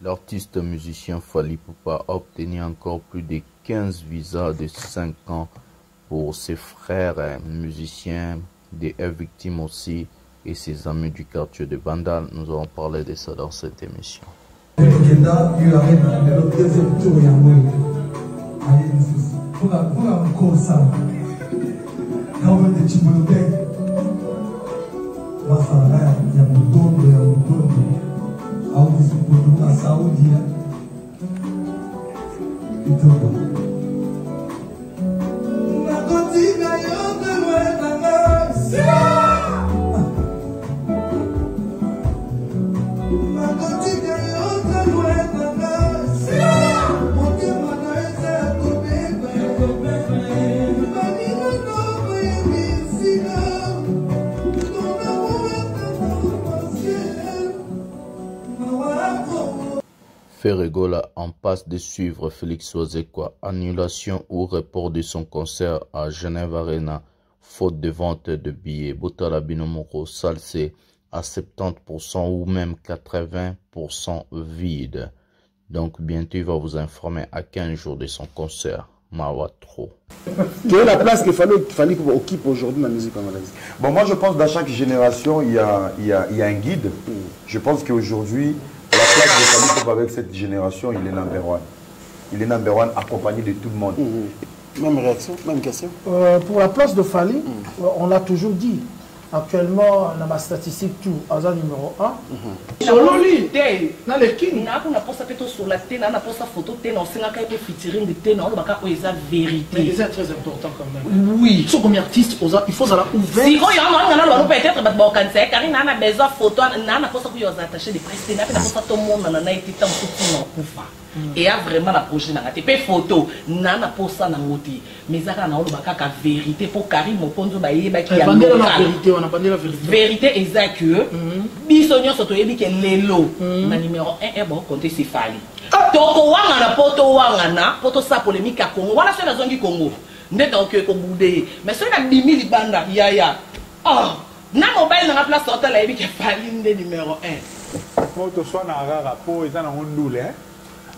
L'artiste musicien Fally Ipupa a obtenu encore plus de 15 visas de 5 ans pour ses frères musiciens, des victimes aussi, et ses amis du quartier de Bandal. Nous allons parler de ça dans cette émission. Ferregola en passe de suivre Félix Ozekwa, annulation ou report de son concert à Genève Arena, faute de vente de billets. Botala Binomoro Salsé à 70% ou même 80% vide. Donc bientôt il va vous informer à 15 jours de son concert. Mawatro. Quelle est la place qu'il fallait qu'on occupe aujourd'hui dans la musique congolaise? Bon, moi je pense que dans chaque génération il y a un guide. Je pense qu'aujourd'hui la place de Fally Ipupa avec cette génération, il est number one. Il est number one accompagné de tout le monde. Même réaction, même question. Pour la place de Fally, on l'a toujours dit. Actuellement, dans ma statistique, tout, Aza numéro 1. Solo lui, dans les kings. On a posé sur la tête, on a posé photo, on a fait featuring de thé, on a fait ça vérité. Mais c'est très important quand même. Oui. Sur combien d'artistes, il faut ça ouvert. Si on a peut-être bon cancer, car on a besoin de photos, on a posé pour les attacher des presse, on a posé tout le monde, on a été tant pour faire. Et a vraiment la prochaine nangate pe photo nana posa na ngoti mezaka na oloba kaka vérité pour Karim Mokonzo ba yeba ki ya vérité, on a bandé la vérité. Vérité exact que biso nyonso to yebi ke lelo na numéro 1 e bon compter c'est Fally toko wanga na poto sa polémique à Congo wala se na zongi Congo nde donc ko boudé mais so na bimi libanda ya ah na mobile na place hôtel yebi ke Fally nde numéro 1 moto soit na rara po eza na ondule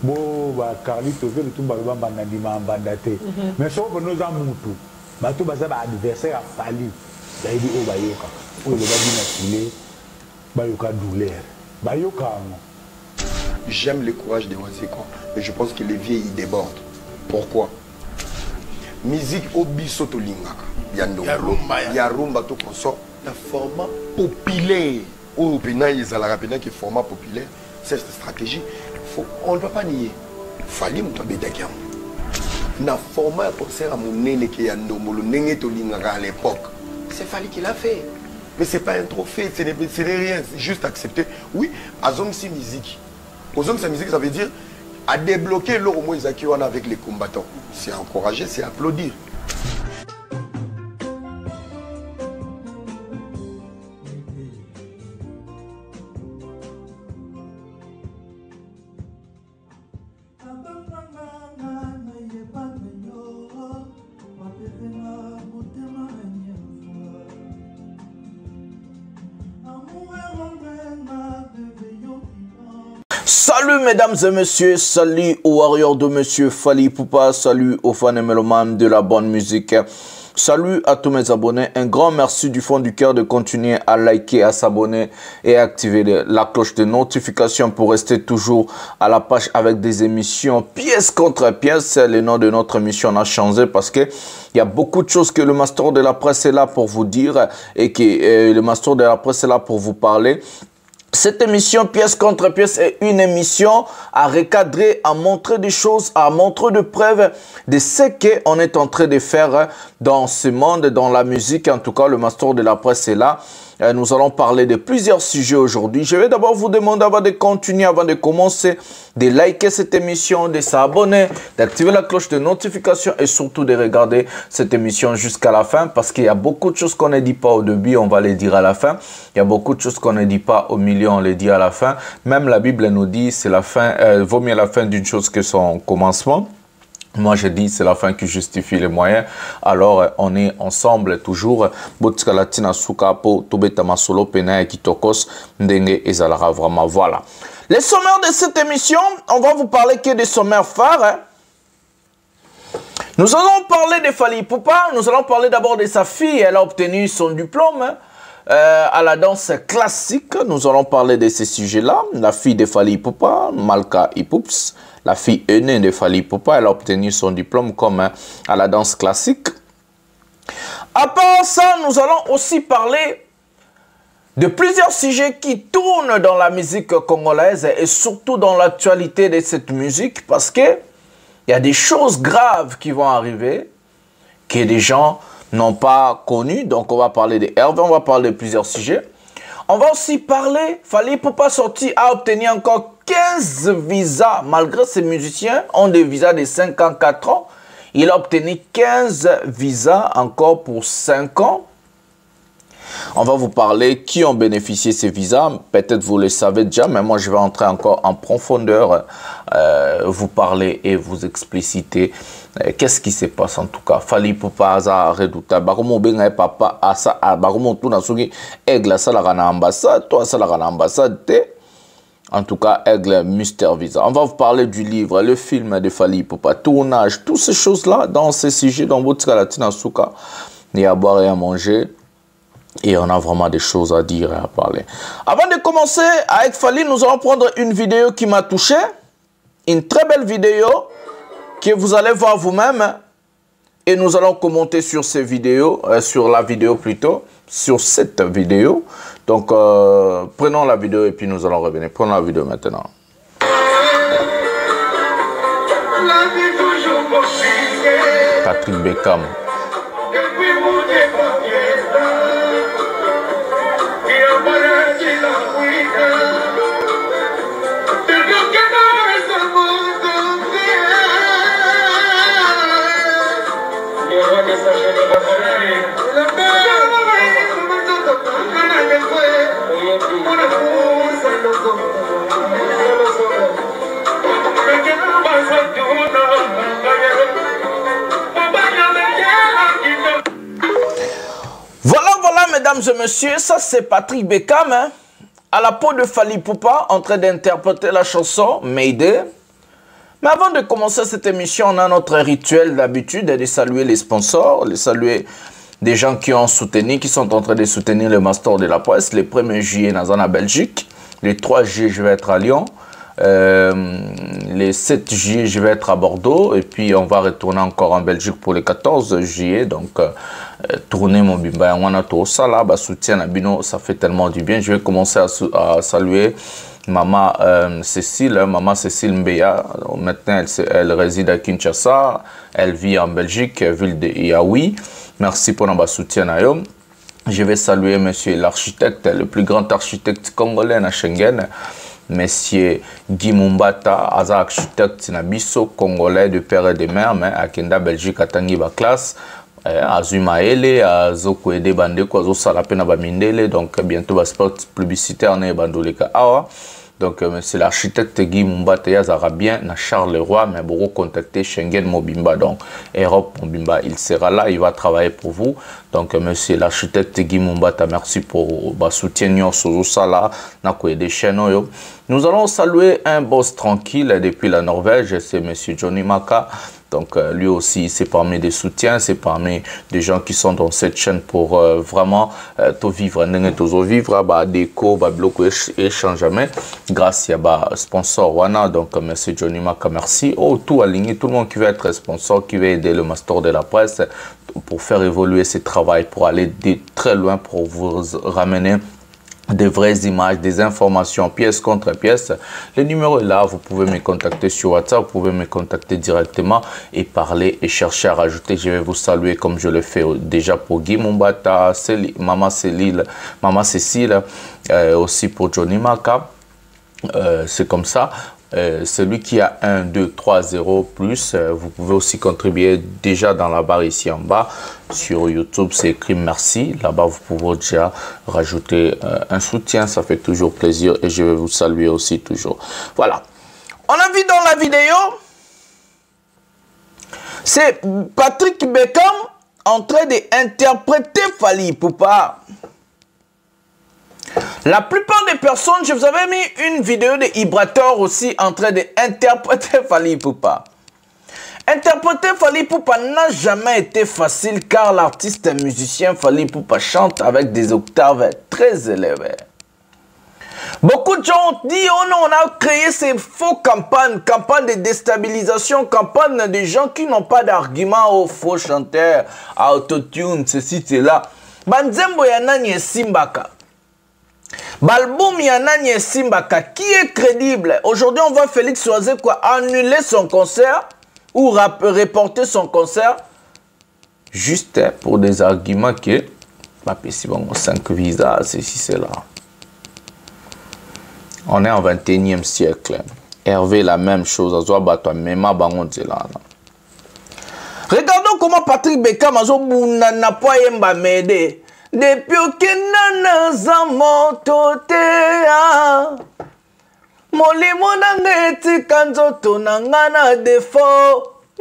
bon bah Carlito veut le tout baloba bandima bandate mais so ko noza mutu bato baza ba adversaire a Fally bayibi o bayoka o le ba bina foulé bayoka douleur bayoka. J'aime le courage de Ozekwa, mais je pense que les vieux ils débordent. Pourquoi? Musique obiso to lingaka ya rumba to consort la format populaire ou pena izala pena qui format populaire, c'est cette stratégie. On ne peut pas nier. Fally Ipupa na format concert à mon nene qui a ndomolo nene to lingaka à l'époque. C'est Fally qui l'a fait. Mais c'est pas un trophée, ce n'est rien, c'est juste accepter. Oui, azongsi musique. Azongsi musique, ça veut dire à débloquer l'eau au moins avec les combattants. C'est encourager, c'est applaudir. Salut mesdames et messieurs, salut aux warriors de monsieur Fally Ipupa, salut aux fans et mélomanes de la bonne musique. Salut à tous mes abonnés, un grand merci du fond du cœur de continuer à liker, à s'abonner et à activer la cloche de notification pour rester toujours à la page avec des émissions pièce contre pièce. Le nom de notre émission a changé parce que il y a beaucoup de choses que le Master de la Presse est là pour vous dire et que le Master de la Presse est là pour vous parler. Cette émission pièce contre pièce est une émission à recadrer, à montrer des choses, à montrer des preuves de ce qu'on est en train de faire dans ce monde, dans la musique. En tout cas, le Master de la Presse est là. Nous allons parler de plusieurs sujets aujourd'hui. Je vais d'abord vous demander avant de continuer, avant de commencer, de liker cette émission, de s'abonner, d'activer la cloche de notification et surtout de regarder cette émission jusqu'à la fin parce qu'il y a beaucoup de choses qu'on ne dit pas au début, on va les dire à la fin. Il y a beaucoup de choses qu'on ne dit pas au milieu, on les dit à la fin. Même la Bible nous dit c'est la fin, vaut mieux la fin d'une chose que son commencement. Moi, je dis, c'est la fin qui justifie les moyens. Alors, on est ensemble toujours. Botkalatina Souka po Tobeta Masolo Pena et Kitokos Ndenge Ezalara. Vraiment, voilà. Les sommaires de cette émission, on va vous parler que des sommaires phares. Hein. Nous allons parler de Fally Ipupa. Nous allons parler d'abord de sa fille. Elle a obtenu son diplôme à la danse classique. Nous allons parler de ces sujets-là. La fille de Fally Ipupa, Malka Ipups, la fille aînée de Fally Ipupa, elle a obtenu son diplôme comme à la danse classique. À part ça, nous allons aussi parler de plusieurs sujets qui tournent dans la musique congolaise et surtout dans l'actualité de cette musique parce que il y a des choses graves qui vont arriver que des gens n'ont pas connues. Donc, on va parler de Hervé, on va parler de plusieurs sujets. On va aussi parler, Fally Ipupa sorti a obtenu encore 15 visas. Malgré ces musiciens ont des visas de 5 ans, 4 ans. Il a obtenu 15 visas encore pour 5 ans. On va vous parler qui ont bénéficié de ces visas. Peut-être vous le savez déjà, mais moi je vais entrer encore en profondeur, vous parler et vous expliciter qu'est-ce qui se passe en tout cas. Fally Ipupa aza redouta. Baromo benga papa asa baromo tout na soki aigle ça la na ambassade, toi ça la na ambassade te. En tout cas, Aigle Mystère Visa. On va vous parler du livre, le film de Fally Ipupa, tournage, toutes ces choses-là dans ces sujets dans votre Latina Souka. Il y a à boire et à manger. Et on a vraiment des choses à dire et à parler. Avant de commencer avec Fally, nous allons prendre une vidéo qui m'a touché. Une très belle vidéo que vous allez voir vous-même. Et nous allons commenter sur ces vidéos, sur la vidéo plutôt, sur cette vidéo. Donc, prenons la vidéo et puis nous allons revenir. Prenons la vidéo maintenant. Patrick Beckham. Voilà, mesdames et messieurs, ça c'est Patrick Beckham, hein, à la peau de Fally Ipupa, en train d'interpréter la chanson Mayday. Mais avant de commencer cette émission, on a notre rituel d'habitude de saluer les sponsors, de saluer des gens qui ont soutenu, qui sont en train de soutenir le Master de la Presse. Le 1er juillet, dans la Belgique. Le 3 juillet, je vais être à Lyon. Le 7 juillet, je vais être à Bordeaux. Et puis, on va retourner encore en Belgique pour le 14 juillet. Donc, tourner mon bimba. On a tout ça là, soutien à Bino, ça fait tellement du bien. Je vais commencer à saluer Maman Cécile Mbeya. Maintenant, elle réside à Kinshasa. Elle vit en Belgique, ville de Yaoui. Merci pour notre soutien. Je vais saluer monsieur l'architecte, le plus grand architecte congolais à Schengen, monsieur Guy Mumbata, architecte Nabiso congolais de père et de mère, mais à Kenda Belgique à Tangi classe. Azumaele, Azokwede Bandeko, Azosalape na Bamindele, donc bientôt spot publicitaire na Bandoleka Awa. Donc, c'est l'architecte Guy Mumbata Yazara bien na Charleroi, mais beaucoup contacter Schengen Mobimba. Donc, Europe Mobimba, il sera là, il va travailler pour vous. Donc, monsieur l'architecte Guy Mumbata, merci pour votre soutien sur ça là, des chaînes. Nous allons saluer un boss tranquille depuis la Norvège, c'est monsieur Johnny Maka. Donc, lui aussi, c'est parmi des soutiens, c'est parmi des gens qui sont dans cette chaîne pour vraiment tout vivre, déco, bloc échange jamais. Grâce à sponsor Wana, donc monsieur Johnny Maka, merci. Oh, tout aligné, tout le monde qui veut être sponsor, qui veut aider le Master de la Presse pour faire évoluer ce travail, pour aller très loin, pour vous ramener des vraies images, des informations, pièce contre pièce. Le numéro est là, vous pouvez me contacter sur WhatsApp, vous pouvez me contacter directement et parler et chercher à rajouter. Je vais vous saluer comme je le fais déjà pour Guy Mumbata, Maman Cécile, aussi pour Johnny Maka. C'est comme ça. Celui qui a 1, 2, 3, 0 plus, vous pouvez aussi contribuer déjà dans la barre ici en bas. Sur YouTube, c'est écrit merci. Là-bas, vous pouvez déjà rajouter un soutien. Ça fait toujours plaisir et je vais vous saluer aussi toujours. Voilà. On a vu dans la vidéo, c'est Patrick Beckham en train d'interpréter Fally Ipupa. La plupart des personnes, je vous avais mis une vidéo de Ibrator aussi en train d'interpréter Fally Ipupa. Interpréter Fally Ipupa n'a jamais été facile car l'artiste et musicien Fally Ipupa chante avec des octaves très élevées. Beaucoup de gens ont dit, oh non, on a créé ces faux campagnes de déstabilisation, campagnes de gens qui n'ont pas d'argument aux faux chanteurs, à autotune, ceci, cela. Banzembo Yanani Simbaka. Balboum Yanani Simbaka, qui est crédible? Aujourd'hui, on voit Félix Oise quoi annuler son concert ou reporter son concert juste pour des arguments que, si bon, 5 visas, ceci, cela. On est en 21e siècle. Hervé, la même chose. Regardons comment Patrick Bekam a n'a pas yemba m'aider. Depuis que nana zamotote molimo nangeti kanzoto nangana defo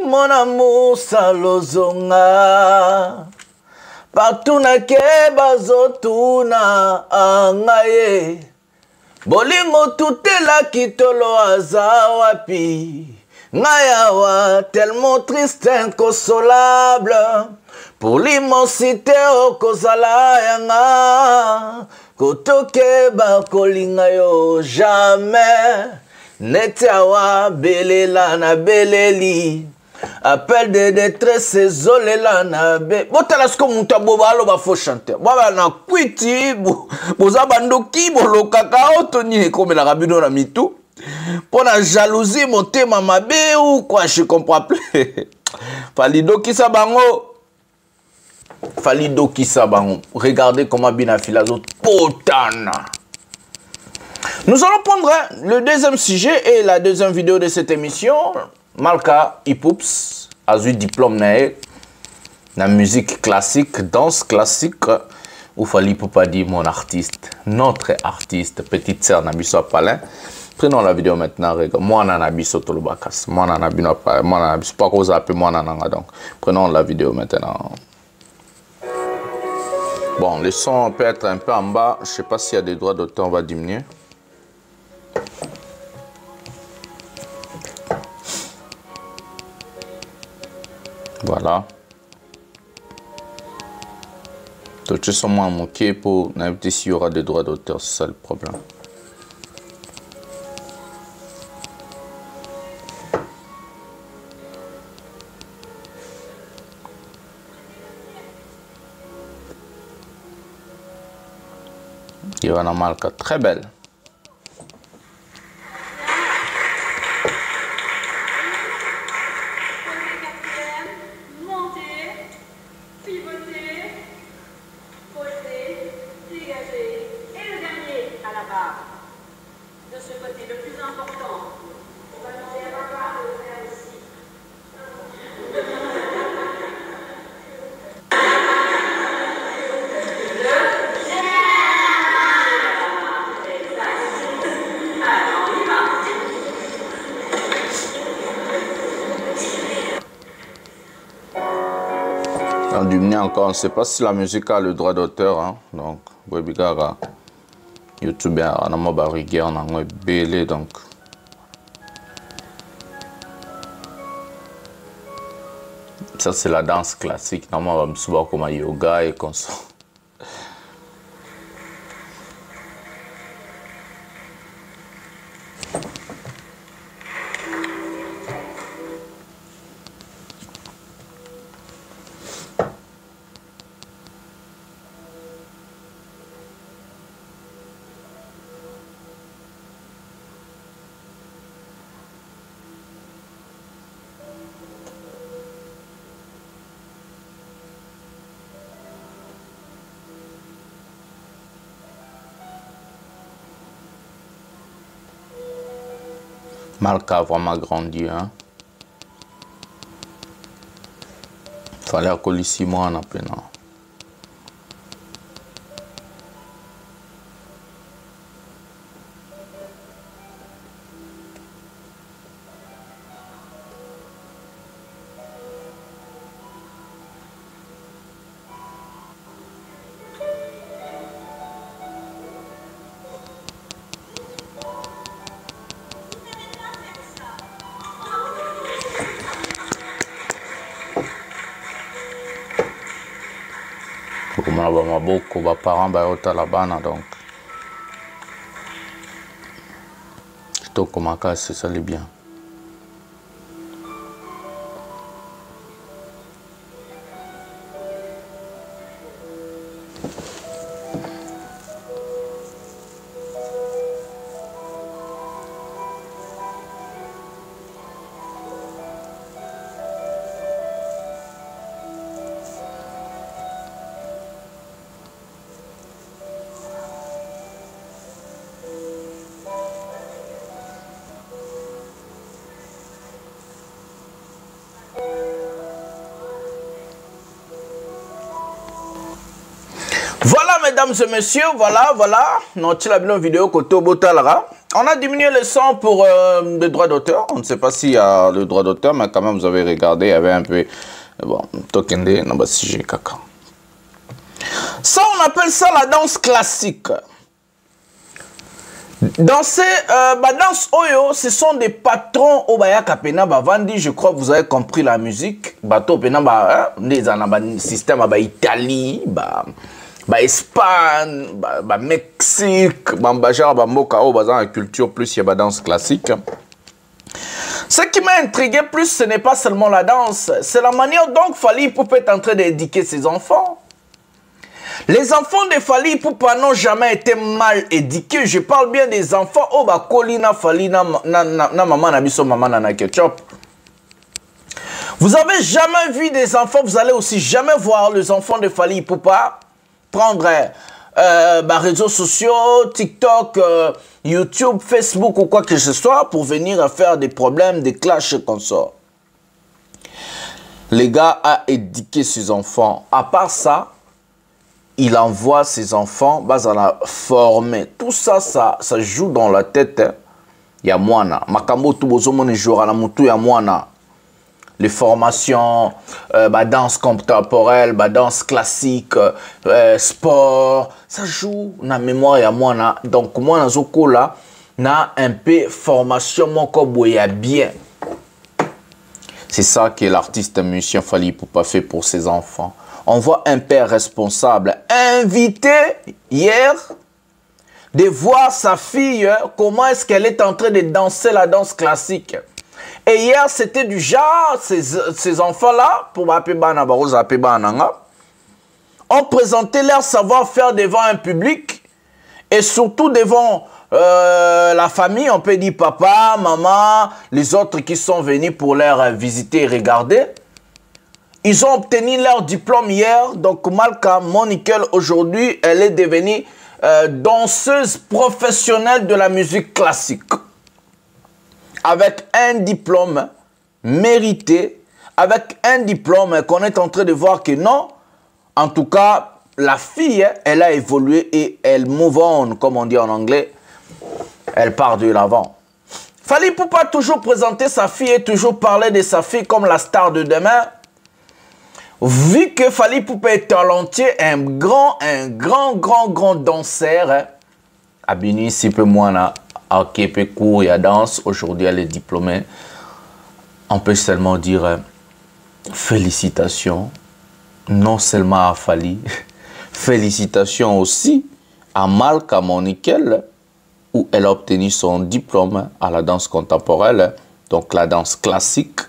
mon amour salozonga partout na keba zotuna angaye bolingo tutela kitolo aza wapi ngayawa tellement triste inconsolable pour l'immensité okozala yanga kotoke bakolinga yo jamais neti awa belela na beleli appel de détresse ezolela na be botala siko mutu aboba aloba faux chanteur baba na kwiti boza bandoki bolokaka otoni ekomelaka bino na mitu mpo na jalousie motema mabe ou quoi je comprends plus Fally dokisa bango Fally dokisa bango. Regardez comment Bina Filazo potana. Nous allons prendre le deuxième sujet et la deuxième vidéo de cette émission. Malka Ipups a eu diplôme na musique classique, danse classique. Ou Fally Ipupa dit mon artiste, notre artiste, petite sœur Nabiso Palin. Prenons la vidéo maintenant. Moi Nabiso Tolobakas. Moi Nabiso pas qu'on s'appelle moi Nanga donc. Prenons la vidéo maintenant. Bon, le son peut être un peu en bas. Je ne sais pas s'il y a des droits d'auteur, on va diminuer. Voilà. Donc, je suis moins moqué pour n'importe s'il y aura des droits d'auteur, c'est ça le problème. Ivana Malka, très belle. Encore, on ne sait pas si la musique a le droit d'auteur, hein? Donc, Webigara, YouTube, on a mobile rigueur, on a un belé, donc. Ça, c'est la danse classique. Normalement, on va se voir comme un yoga et comme ça. Malka a vraiment grandi, hein. Fallait accoler 6 mois en apprenant. comme on a beaucoup de parents qui sont là-bas, donc tout comme c'est ça, c'est bien. Voilà, mesdames et messieurs, voilà. On a diminué le son pour le droit d'auteur. On ne sait pas s'il y a le droit d'auteur, mais quand même, vous avez regardé, il y avait un peu... Bon, tokende, non, bah, si j'ai caca. Ça, on appelle ça la danse classique. Danser, danse Oyo, ce sont des patrons au Bayaka Pena Bavandi. Je crois que vous avez compris la musique. Bato Pena système Italie, Espagne, Mexique, la culture plus il y a la danse classique. Ce qui m'a intrigué plus, ce n'est pas seulement la danse, c'est la manière dont Fally Ipupa est en train d'éduquer ses enfants. Les enfants de Fally Ipupa n'ont jamais été mal éduqués. Je parle bien des enfants. Oh, bah, Kolina, Fally, na maman, na biso, maman, na ketchup. Vous avez jamais vu des enfants, vous allez aussi jamais voir les enfants de Fally Ipupa prendre réseaux sociaux, TikTok, YouTube, Facebook ou quoi que ce soit pour venir faire des problèmes, des clashs comme ça. Les gars a éduqué ses enfants. À part ça, il envoie ses enfants à la former. Tout ça, ça joue dans la tête. Il y a moana. Makambo tout bozomone jour à la mutu ya moana. Les formations, danse contemporaine, danse classique, sport, ça joue dans la mémoire ya moana. Donc moi dans zoko là, na un peu formation mon koboya bien. C'est ça que l'artiste musicien Fally Ipupa fait pour ses enfants. On voit un père responsable invité hier de voir sa fille, comment est-ce qu'elle est en train de danser la danse classique. Et hier, c'était du genre, ces enfants-là, pour ont présenté leur savoir-faire devant un public et surtout devant la famille, on peut dire papa, maman, les autres qui sont venus pour leur visiter et regarder. Ils ont obtenu leur diplôme hier, donc Malka Monikel aujourd'hui, elle est devenue danseuse professionnelle de la musique classique. Avec un diplôme mérité, avec un diplôme qu'on est en train de voir que non, en tout cas, la fille, elle a évolué et elle move on, comme on dit en anglais, elle part de l'avant. Fally Ipupa toujours présenter sa fille et toujours parler de sa fille comme la star de demain. Vu que Fally Ipupa est talentueux, un grand danseur, à Bini, si peu moins, à Képe cours et à danse, aujourd'hui elle est diplômée. On peut seulement dire félicitations, non seulement à Fally, félicitations aussi à Malka Monikel, où elle a obtenu son diplôme à la danse contemporaine, donc la danse classique.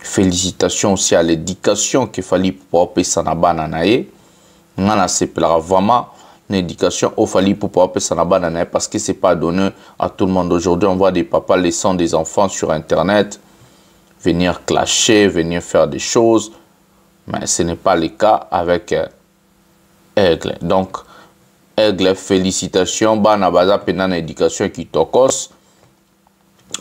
Félicitations aussi à l'éducation que Fally Ipupa sanabana nae. Nana seplara vraiment l'éducation au Fally Ipupa sanabana nae parce que c'est pas donné à tout le monde. Aujourd'hui, on voit des papas laissant des enfants sur internet venir clasher, venir faire des choses, mais ce n'est pas le cas avec Aigle. Donc Aigle, félicitations, bana baza penana éducation qui tokos,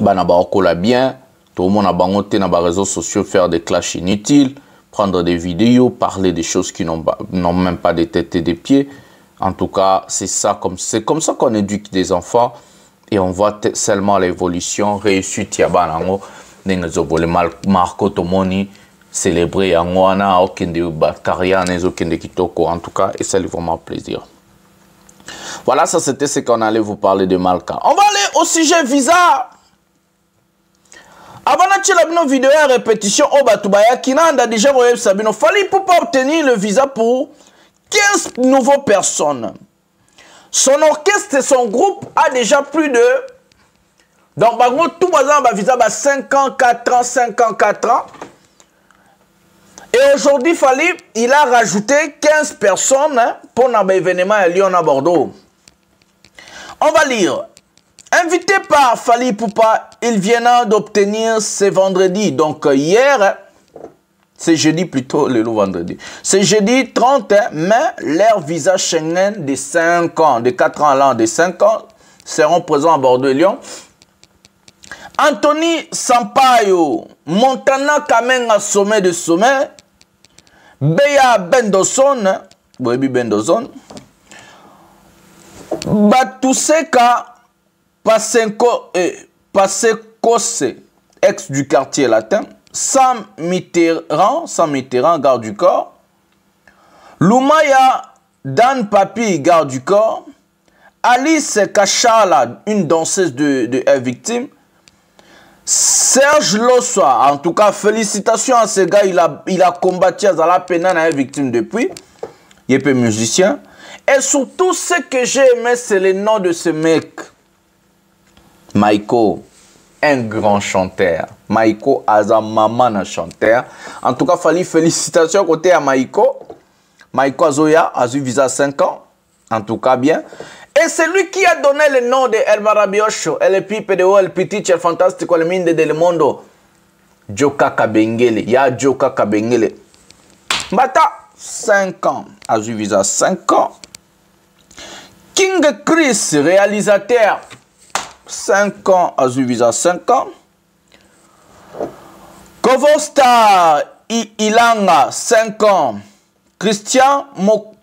bana ba okola bien. Tout le monde a bangoté dans les réseaux sociaux, faire des clashs inutiles, prendre des vidéos, parler des choses qui n'ont même pas de tête et des pieds. En tout cas, c'est comme ça qu'on éduque des enfants et on voit seulement l'évolution. Réussite, Yabanango, Marco Tomoni, célébrer Yangoana, Okende Bakaria, Okende Kitoko, en tout cas, et ça lui fait vraiment plaisir. Voilà, ça c'était ce qu'on allait vous parler de Malka. On va aller au sujet visa. Avant de la vidéo répétition, Obatubaya Kinanda déjà Fally Ipupa obtenir le visa pour 15 nouvelles personnes. Son orchestre et son groupe a déjà plus de... Donc, tout le monde a visa 5 ans, 4 ans, 5 ans, 4 ans. Et aujourd'hui, Fally, il a rajouté 15 personnes pour un événement à Lyon à Bordeaux. On va lire. Invité par Fally Ipupa, il vient d'obtenir ce vendredi. Donc hier, c'est jeudi plutôt, le vendredi. C'est jeudi 30 mai, leur visa Schengen de 5 ans, de 4 ans à l'an, de 5 ans, seront présents à Bordeaux et Lyon. Anthony Sampaio, Montana Kamenga sommet de sommet. Beya Bendoson, Boebi Bendoson. Batuseka Pasekose, ex du quartier latin. Sam Mitterrand, garde du corps. Lumaya Dan Papi, garde du corps. Alice Kachala, une danseuse de victime. Serge Lossoa, en tout cas, félicitations à ce gars, il a combattu à la peine à une victime depuis. Il est musicien. Et surtout, ce que j'ai aimé, c'est le nom de ce mec. Maïko, un grand chanteur. Maïko Azamamana chanteur. En tout cas, Fally, félicitations côté à Maïko. Maïko Azoya, a eu visa 5 ans. En tout cas, bien. Et c'est lui qui a donné le nom de El Marabiocho, El Pipedo, El Petit, El Fantastico, El Minde del Mondo. Joka Kabengele. Ya Joka Kabengele. Bata, 5 ans. A eu visa 5 ans. King Chris, réalisateur. 5 ans. A eu visa 5 ans. Kovostar Ilanga, 5 ans. Christian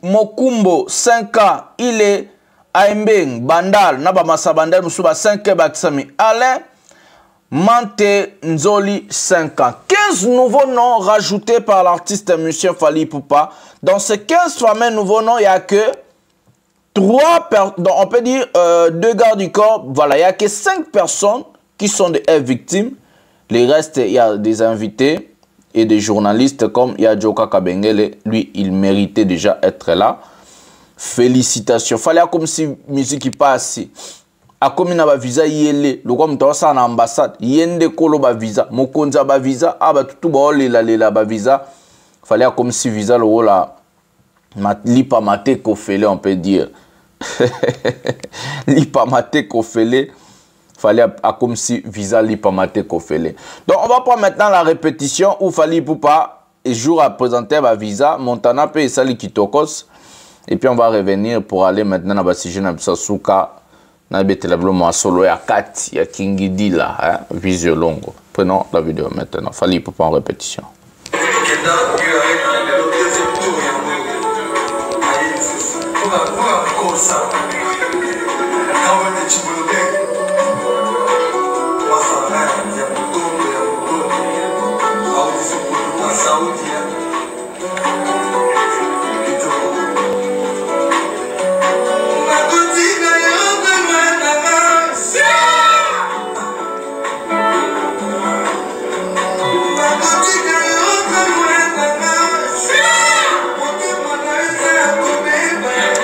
Mokumbo, 5 ans. Il est Aimbeng, Bandal, Nabamasa Bandal, Moussouba, 5 ans. Batsami. Alain Mante Nzoli, 5 ans. 15 nouveaux noms rajoutés par l'artiste monsieur Fally Ipupa. Dans ces 15 fameux nouveaux noms, il n'y a que 3 personnes, on peut dire 2 gardes du corps. Voilà, il n'y a que 5 personnes qui sont des victimes. Les restes, il y a des invités et des journalistes comme Joka Kabengele. Lui, il méritait déjà être là. Félicitations. Fallait comme si musique qui passe. A comme il a visa yele. Le comme tu as en ambassade. Yende kolo ba visa. Mokonza ba visa. Ah bah tout ba lela ba visa. Fallait comme si visa le la. Lipa mate kofele on peut dire. Lipa mate kofele. Fallait comme si visa lipa mate kofele. Donc on va prendre maintenant la répétition où Fally Ipupa et jour à présenter ma visa. Montana pe sali kitokos. Et puis on va revenir pour aller maintenant dans le sujet de Souka. Dans le solo ya 4, il y a Kingi Dila, hein, visio longo. Prenons la vidéo maintenant. Fally Ipupa en répétition.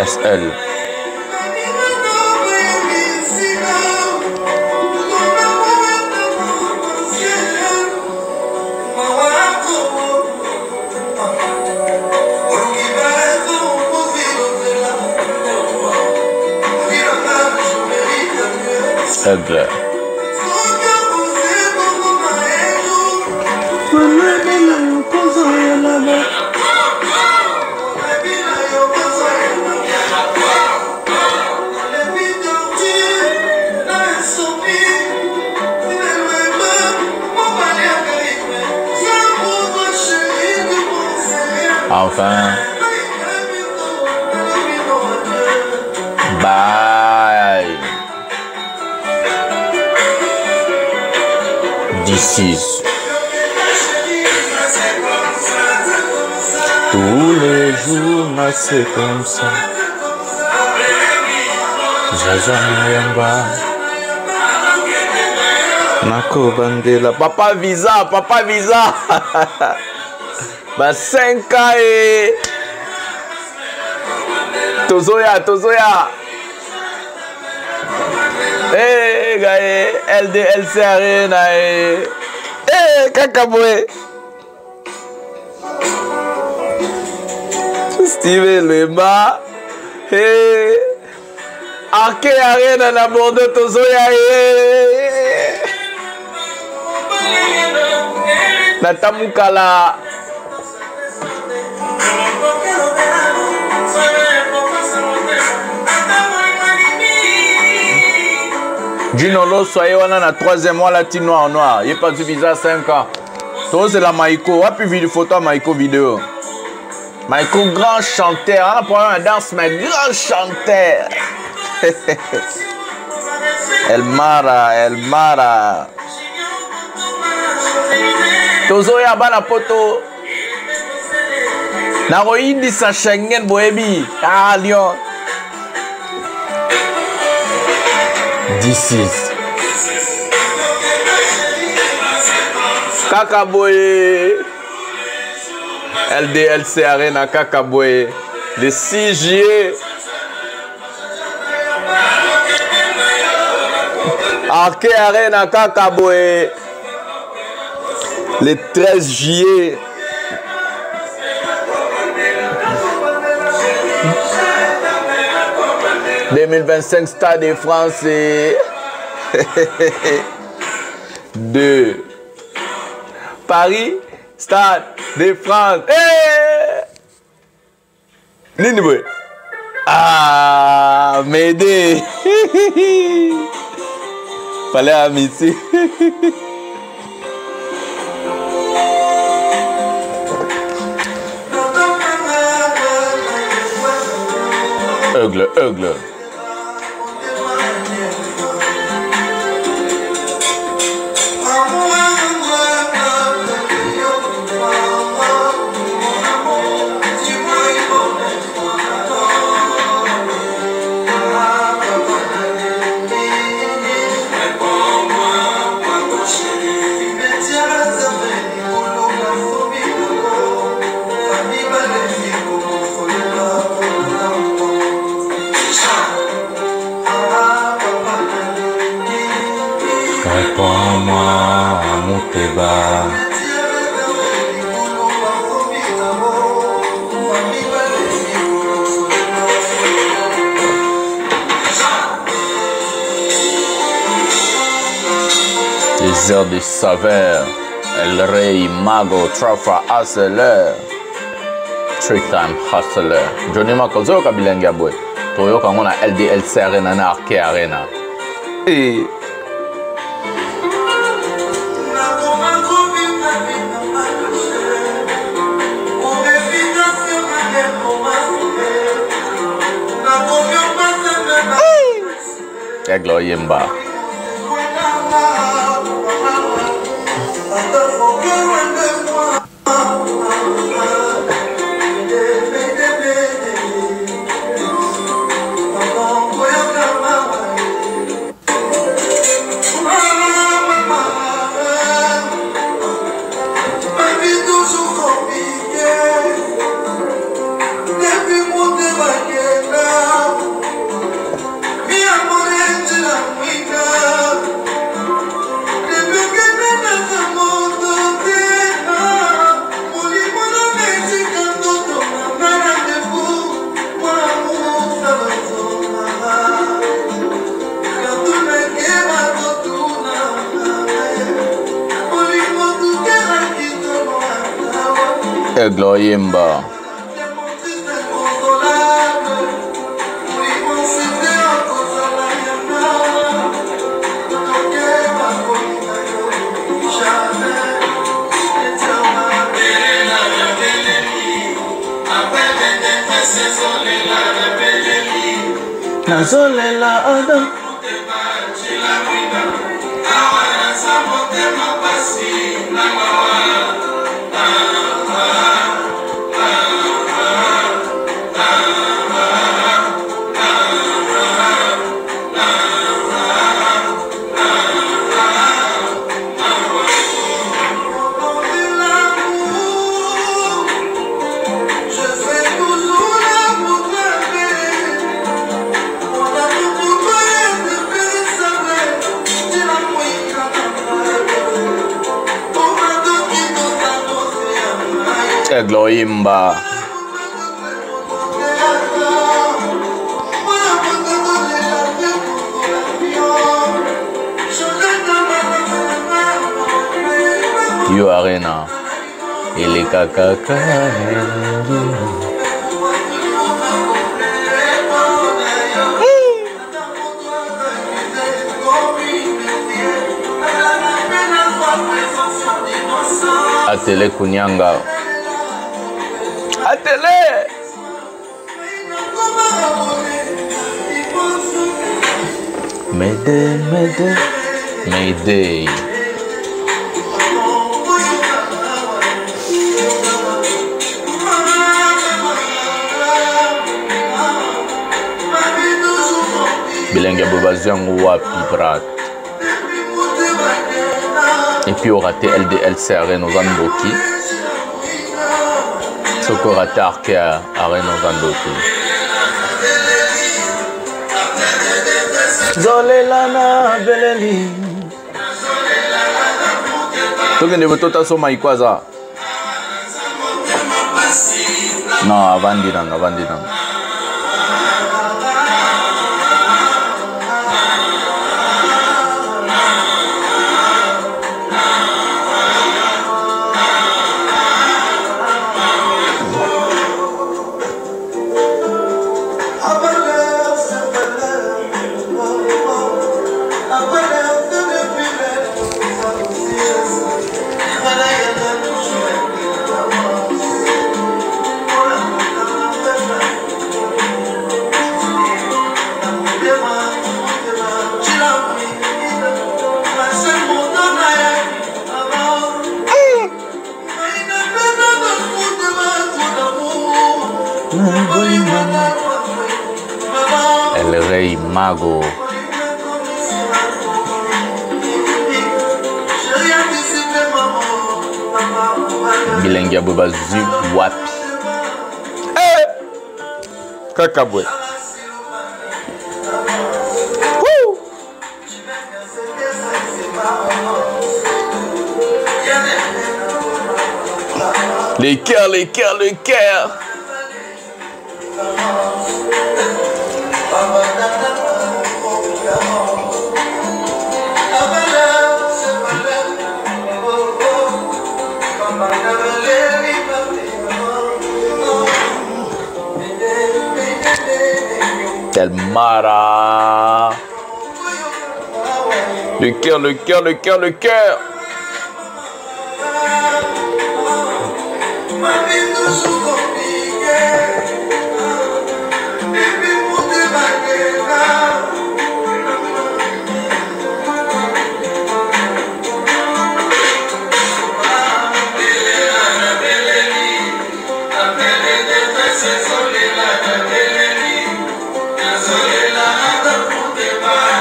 SL. Aigle. Enfin. Bye. This is. Tous les jours, c'est comme ça. Jaja Mayamba. Nako Bandela. Papa Visa, Papa Visa. Bah 5 ans et... Tozoya, Tozoya. Eh, gaye, LDLC Arena, Kakaboué. Steven Lema. Arke Arena na Bordeaux, Tozoya, Natamukala. Ginolo, soyez on a 3e mois latino en noir. Il est pas du visa 5 ans. Toi, c'est la Maïko. On a pu voir une photo de Maïko vidéo. Maïko, grand chanteur. On a pas un danse, mais grand chanteur. El Mara, El Mara. Tozo ya bana poto. Nako indi sa Schengen boebi. Ah, Lyon. This is Kakaboye. LDLC Arena Kakaboye. Le 6 juillet. Arke Arena Kakaboye. Le 13 juillet. « 2025 Stade de France et 2 Paris Stade de France. Hey! Ah, m'aider. Fallait amitié. Eugle, Eugle. Réponds-moi, Mouteba. Les heures de saveur, El Rey, Mago, Trafa, Hustler, Trick Time, Hustler. Johnny Makozo, Kabilenga Boy. Toyo Kangona, LDLC Arena, Arke Arena. Et Gloyemba. Gloyemba. Nazolela Adam. Aigle Oyimba. Yo Arena. Il est caca. Atele Kunyanga. Atele. Mayday, Mayday, Mayday. Bilingue Bobaziango Wapi Brat. Et puis on raté LDLC nos Andoki. Ce qu'on raté Arkea nos Andoki. Zolelana Beleli. Toke ne botota so maikwaza. Non, avandinanga. El Rey Mago. Bilengia Bobazu Wapi. Kakabwe. Les cœurs. Telmara. Le cœur.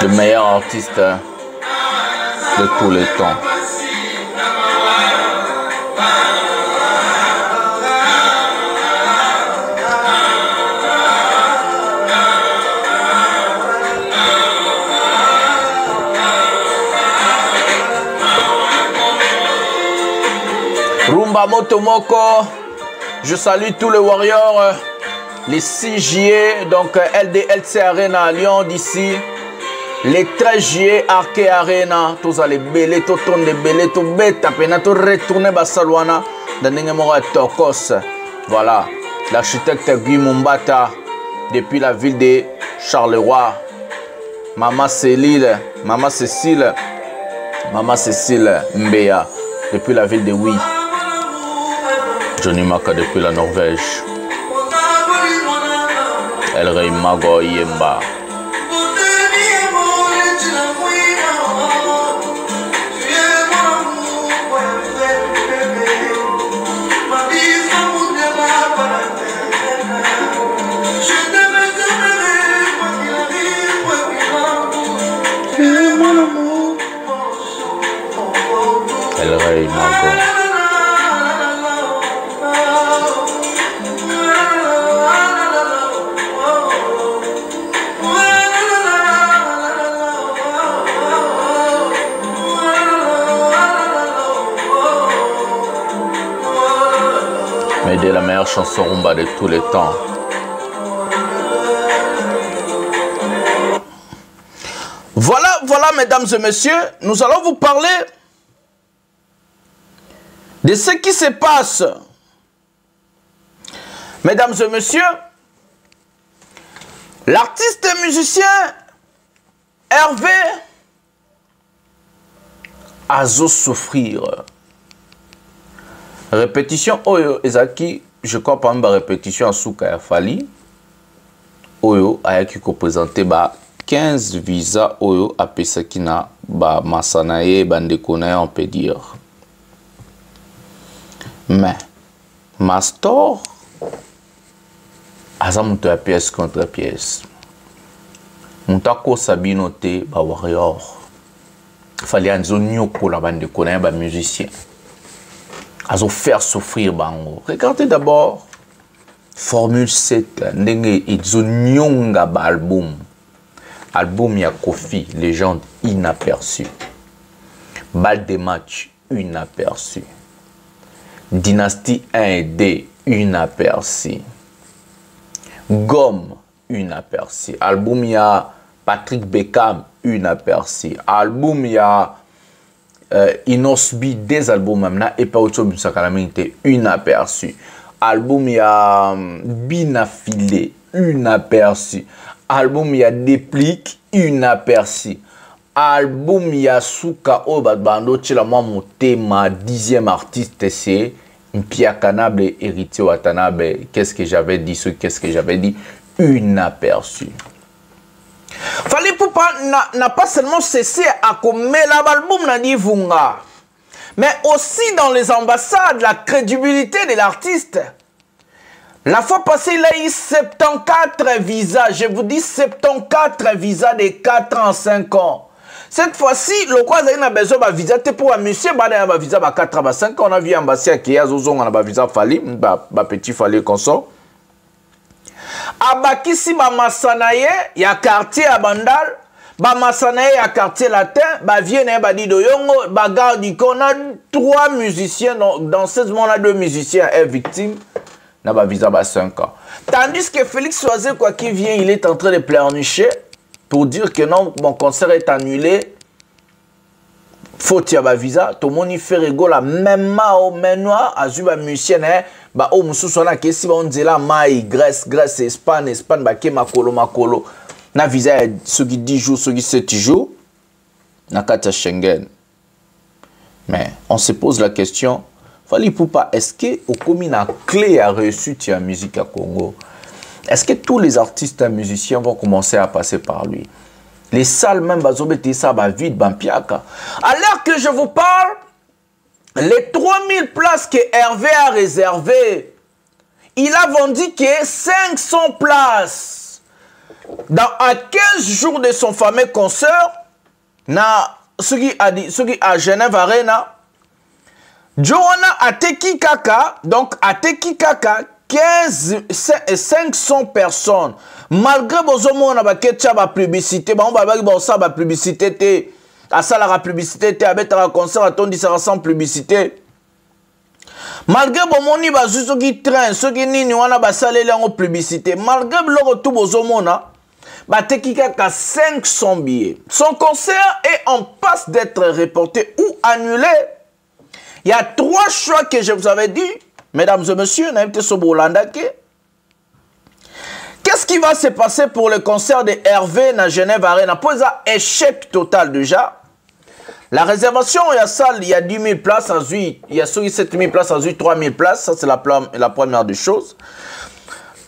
Le meilleur artiste de tous les temps. Rumba Motomoko, je salue tous les warriors, les 6 juillet, donc LDLC Arena à Lyon d'ici. Les 13 juillet, Arke Arena, tous allez belé, tout tourne belé, tout bêta, pena, tout retourner Barcelona, dans le Tokos. Voilà, l'architecte Guy Mumbata, depuis la ville de Charleroi. Maman Cécile Mbea, depuis la ville de Oui. Johnny Maka depuis la Norvège. El Rey Mago Yemba. El Rey Mago. Mais de la meilleure chanson rumba de tous les temps. Voilà, mesdames et messieurs, nous allons vous parler de ce qui se passe. Mesdames et messieurs, l'artiste et musicien Hervé azo souffrir. Répétition Oyo Ezaki, je crois pas ma répétition en Souka Fali. Oyo ayaki ko présenter 15 visas Oyo a Pesakina ba Masanaye Bandekona, on peut dire. Mais Mastor aza muto ya pièce contre pièce. Moutako Sabino te ba warrior. Fallait en zone nyoko la bandekona ba musicien. Azo faire souffrir bango. Regardez d'abord Formule 7 ndenge izo nyonga ba album. Album ya Kofi, légende inaperçue. Balle des matchs, inaperçue. Dynastie 1 et 2, inaperçue. Gomme, inaperçue. Album ya Patrick Beckham, inaperçue. Album ya Inosbi, des albums maintenant, et pas autre chose, inaperçue. Album ya Binafilé, inaperçue. Album ya Déplique, inaperçu. Album ya Souka Obadbando, tchela moi mon thème, 10e artiste, c'est Mpia Kanable, héritier Watanabe. Qu'est-ce que j'avais dit, qu'est-ce que j'avais dit, inaperçu. Fallait Poupa n'a pas seulement cessé à commettre l'album n'a dit Vunga, mais aussi dans les ambassades, la crédibilité de l'artiste. La fois passée, il a eu 74 visas. Je vous dis 74 visas de 4 ans, 5 ans. Cette fois-ci, le quoi a besoin de visa pour un monsieur, il a visa de 4 ans, 5 ans. On a vu un ambassade qui a un visa Fali, un petit Fali comme ça. Abakisi Masanaye, il y a quartier à Bandal. Masanaye, il y a quartier latin. Vienne, Didoyongo, on a 3 musiciens. Dans ce moment, on a 2 musiciens est victime. N'a pas visa 5 ans. Tandis que Félix Soisé, quoi qu'il vient, il est en train de pleurnicher pour dire que non, mon concert est annulé. Faut y avoir visa. Tout le monde y fait rigoler. Même au Menoir, à Zuba musicien, au Moussoussona, qui est on dit là, Maï, Grèce, Espagne, Makolo. Na visa, ceux qui 10 jours, ceux qui 7 jours, na kata Schengen. Mais on se pose la question. Fali Poupa, est-ce que au commune a clé à reçu la musique à Congo? Est-ce que tous les artistes et musiciens vont commencer à passer par lui? Les salles même bazobete ça va vide bampiaka. À l'heure que je vous parle, les 3000 places que Hervé a réservées, il a vendu que 500 places. À 15 jours de son fameux concert, ce qui à Genève Arena, Johanna Ateki Kaka, donc Ateki Kaka, 500 personnes. Malgré bozomo on a baketcha ba publicité, on va ba ba publicité à ça la publicité te abeta concert à ton dit ça sans publicité. Malgré bomoni ba zuzo qui train, ceux qui nini wana ba salele en publicité. Malgré le tout bozomo na ba Teki Kaka 500 billets. Son concert est en passe d'être reporté ou annulé. Il y a 3 choix que je vous avais dit, mesdames et messieurs, qu'est-ce qui va se passer pour le concert de Hervé à Genève Arena? Pour un échec total déjà. La réservation, il y a salle, il y a 10 000 places, il y a 7 000 places, 3 000 places. Ça, c'est la première des choses.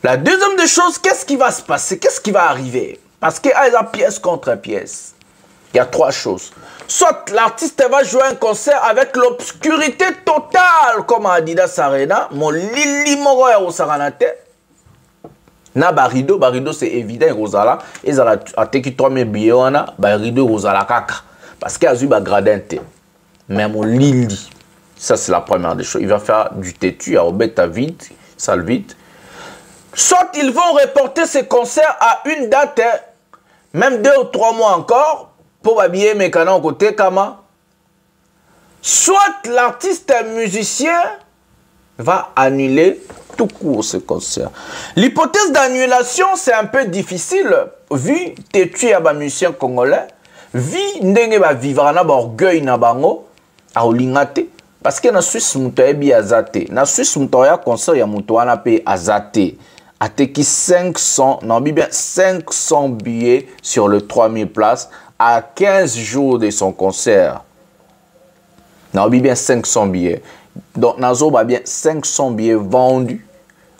La deuxième des choses, qu'est-ce qui va se passer? Qu'est-ce qui va arriver? Parce qu'il y a pièce contre pièce. Il y a 3 choses. Soit l'artiste va jouer un concert avec l'obscurité totale, comme à Adidas Arena, mon Lili Moro et Rosaranate. Na rideau c'est évident, Rosala. Ils ont attaqué 3000 billets, rideau Rosala Kaka. Parce qu'il y a eu un gradin. Mais mon Lili, ça c'est la première des choses. Il va faire du têtu, à Obeta vide, sale vide. Soit ils vont reporter ces concerts à une date, même 2 ou 3 mois encore, pour habiller mes canons côté Kama. Soit l'artiste musicien va annuler tout court ce concert. L'hypothèse d'annulation, c'est un peu difficile, vu que tu es un musicien congolais, vu que tu vas vivre un orgueil na bango, à olingate, parce que na Suisse, tu es bien azate. Na Suisse, tu es un concert, tu es un azate. A qui 500, non, bien 500 billets sur le 3000 places à 15 jours de son concert. Non, bien 500 billets. Donc, nous avons bien 500 billets vendus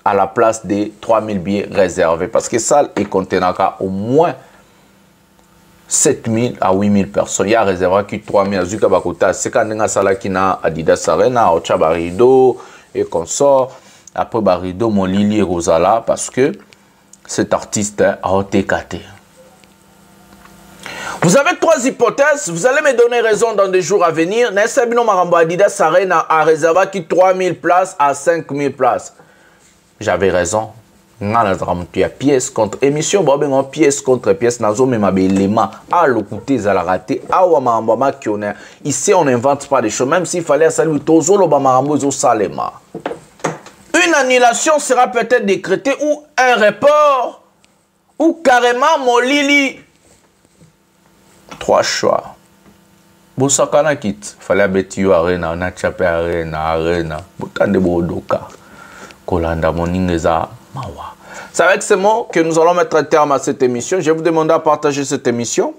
à la place des 3000 billets réservés. Parce que ça, il contenait au moins 7000 à 8000 personnes. Il y a réservé qui 3000. C'est quand on a ça qui a Adidas Arena, Ochabarido et consort. Après Barido, Molili et Rosala, parce que cet artiste a été caté. Vous avez 3 hypothèses, vous allez me donner raison dans des jours à venir. Nessabino Marambo Adidas Arena a réservé qui 3000 places à 5000 places. J'avais raison. Il y a pièce contre émission, pièce contre pièce. Nazo même élément à l'écouter, à la rater. Ici, on n'invente pas des choses. Même s'il fallait saluer Tozo, le Bamarambo, zo salema. Une annulation sera peut-être décrétée ou un report ou carrément Molili. 3 choix. Bosakana kit, fallait betio arena, na chapé arena, botande bodoka. Kolanda moningeza mawa. C'est avec ces mots que nous allons mettre un terme à cette émission. Je vais vous demander à partager cette émission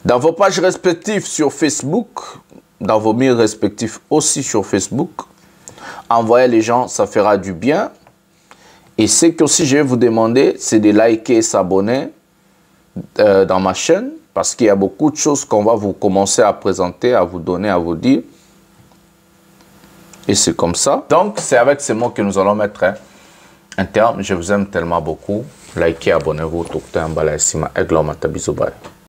dans vos pages respectives sur Facebook, dans vos mails respectifs aussi sur Facebook. Envoyez les gens, ça fera du bien. Et ce que aussi je vais vous demander, c'est de liker et s'abonner dans ma chaîne. Parce qu'il y a beaucoup de choses qu'on va vous commencer à présenter, à vous donner, à vous dire. Et c'est comme ça. Donc, c'est avec ces mots que nous allons mettre un terme. Je vous aime tellement beaucoup. Likez, abonnez-vous. Tout le temps,